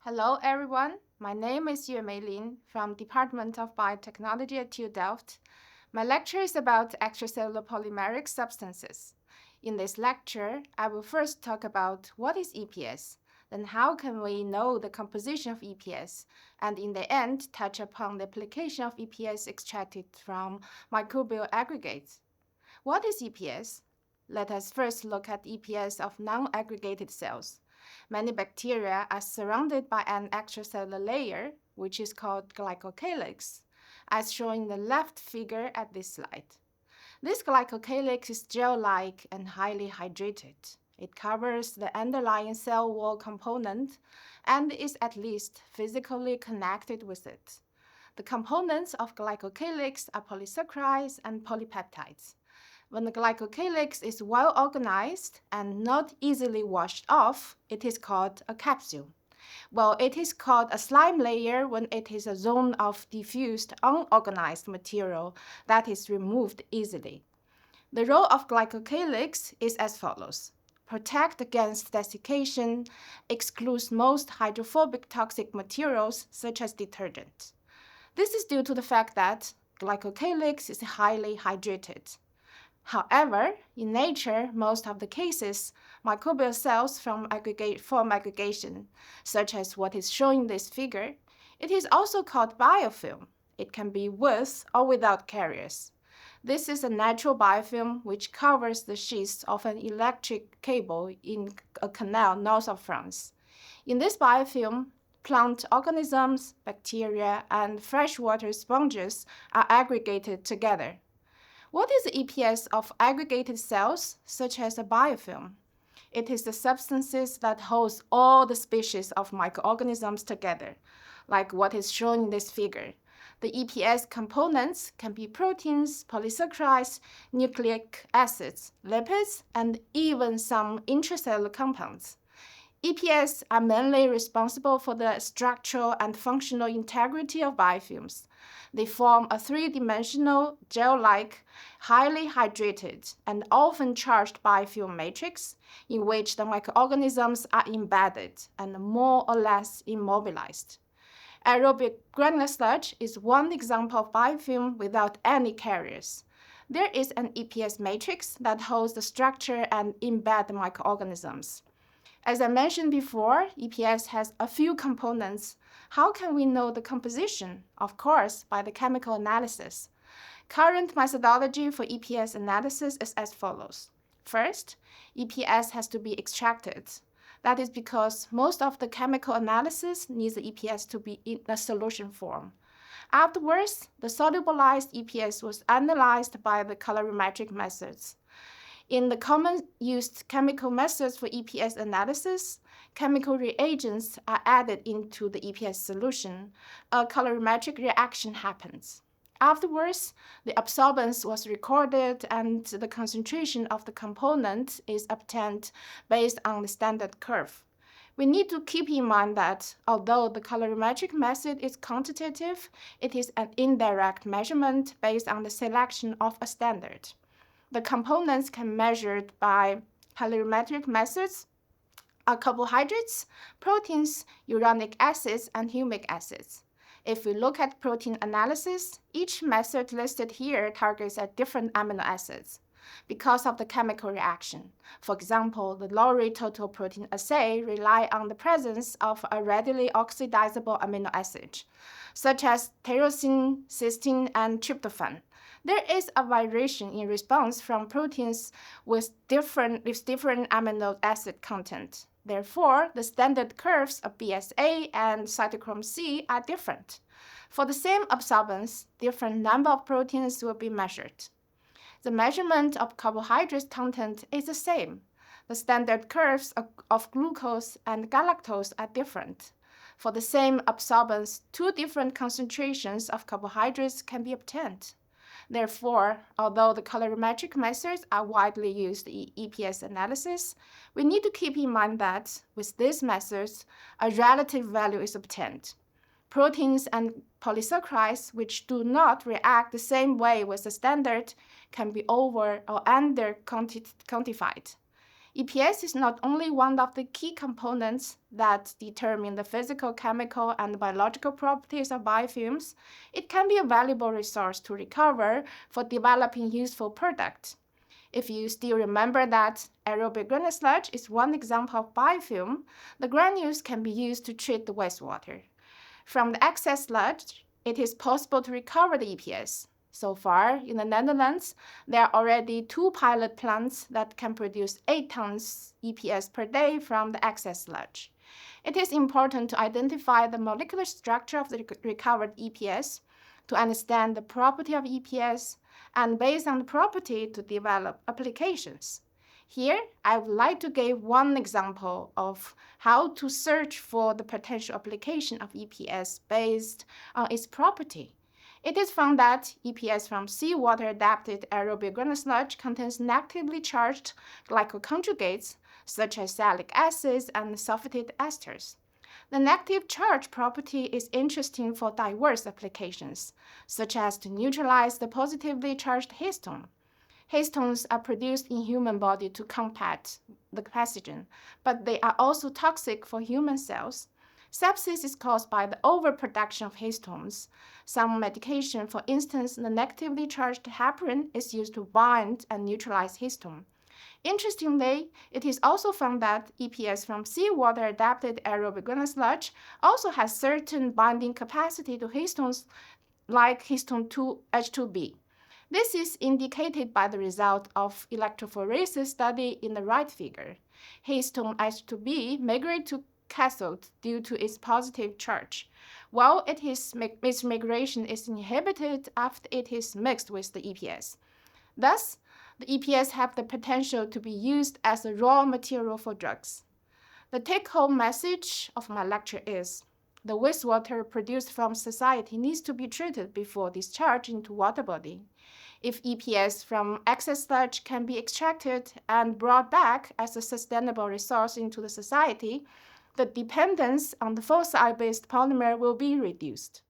Hello, everyone. My name is Yuemei Lin from Department of Biotechnology at TU Delft. My lecture is about extracellular polymeric substances. In this lecture, I will first talk about what is EPS, then how can we know the composition of EPS, and in the end, touch upon the application of EPS extracted from microbial aggregates. What is EPS? Let us first look at EPS of non-aggregated cells. Many bacteria are surrounded by an extracellular layer, which is called glycocalyx, as shown in the left figure at this slide. This glycocalyx is gel-like and highly hydrated. It covers the underlying cell wall component and is at least physically connected with it. The components of glycocalyx are polysaccharides and polypeptides. When the glycocalyx is well organized and not easily washed off, it is called a capsule. Well, it is called a slime layer when it is a zone of diffused, unorganized material that is removed easily. The role of glycocalyx is as follows. Protect against desiccation, excludes most hydrophobic toxic materials such as detergent. This is due to the fact that glycocalyx is highly hydrated. However, in nature, most of the cases, microbial cells form aggregation, such as what is shown in this figure. It is also called biofilm. It can be with or without carriers. This is a natural biofilm which covers the sheath of an electric cable in a canal north of France. In this biofilm, plant organisms, bacteria, and freshwater sponges are aggregated together. What is the EPS of aggregated cells, such as a biofilm? It is the substances that holds all the species of microorganisms together, like what is shown in this figure. The EPS components can be proteins, polysaccharides, nucleic acids, lipids, and even some intracellular compounds. EPS are mainly responsible for the structural and functional integrity of biofilms. They form a three-dimensional, gel-like, highly hydrated, and often charged biofilm matrix in which the microorganisms are embedded and more or less immobilized. Aerobic granular sludge is one example of biofilm without any carriers. There is an EPS matrix that holds the structure and embed the microorganisms. As I mentioned before, EPS has a few components. How can we know the composition? Of course, by the chemical analysis. Current methodology for EPS analysis is as follows. First, EPS has to be extracted. That is because most of the chemical analysis needs the EPS to be in a solution form. Afterwards, the solubilized EPS was analyzed by the colorimetric methods. In the common used chemical methods for EPS analysis, chemical reagents are added into the EPS solution. A colorimetric reaction happens. Afterwards, the absorbance was recorded and the concentration of the component is obtained based on the standard curve. We need to keep in mind that although the colorimetric method is quantitative, it is an indirect measurement based on the selection of a standard. The components can be measured by colorimetric methods are carbohydrates, proteins, uronic acids, and humic acids. If we look at protein analysis, each method listed here targets at different amino acids because of the chemical reaction. For example, the Lowry total protein assay rely on the presence of a readily oxidizable amino acid, such as tyrosine, cysteine, and tryptophan. There is a variation in response from proteins with different amino acid content. Therefore, the standard curves of BSA and cytochrome C are different. For the same absorbance, different number of proteins will be measured. The measurement of carbohydrate content is the same. The standard curves of glucose and galactose are different. For the same absorbance, two different concentrations of carbohydrates can be obtained. Therefore, although the colorimetric methods are widely used in EPS analysis, we need to keep in mind that with these methods, a relative value is obtained. Proteins and polysaccharides which do not react the same way with the standard can be over or under quantified. EPS is not only one of the key components that determine the physical, chemical, and biological properties of biofilms, it can be a valuable resource to recover for developing useful products. If you still remember that aerobic granule sludge is one example of biofilm, the granules can be used to treat the wastewater. From the excess sludge, it is possible to recover the EPS. So far, in the Netherlands, there are already 2 pilot plants that can produce 8 tons EPS per day from the excess sludge. It is important to identify the molecular structure of the recovered EPS, to understand the property of EPS, and based on the property to develop applications. Here, I would like to give one example of how to search for the potential application of EPS based on its property. It is found that EPS from seawater adapted aerobic granule sludge contains negatively charged glycoconjugates such as sialic acids and sulfated esters. The negative charge property is interesting for diverse applications, such as to neutralize the positively charged histone. Histones are produced in human body to combat the pathogen, but they are also toxic for human cells. Sepsis is caused by the overproduction of histones. Some medication, for instance, the negatively charged heparin, is used to bind and neutralize histone. Interestingly, it is also found that EPS from seawater adapted aerobic granule sludge also has certain binding capacity to histones like histone 2 H2B. This is indicated by the result of electrophoresis study in the right figure. Histone H2B migrates to cathode due to its positive charge, while its migration is inhibited after it is mixed with the EPS. Thus, the EPS have the potential to be used as a raw material for drugs. The take-home message of my lecture is, the wastewater produced from society needs to be treated before discharge into water body. If EPS from excess sludge can be extracted and brought back as a sustainable resource into the society, the dependence on the fossil-based polymer will be reduced.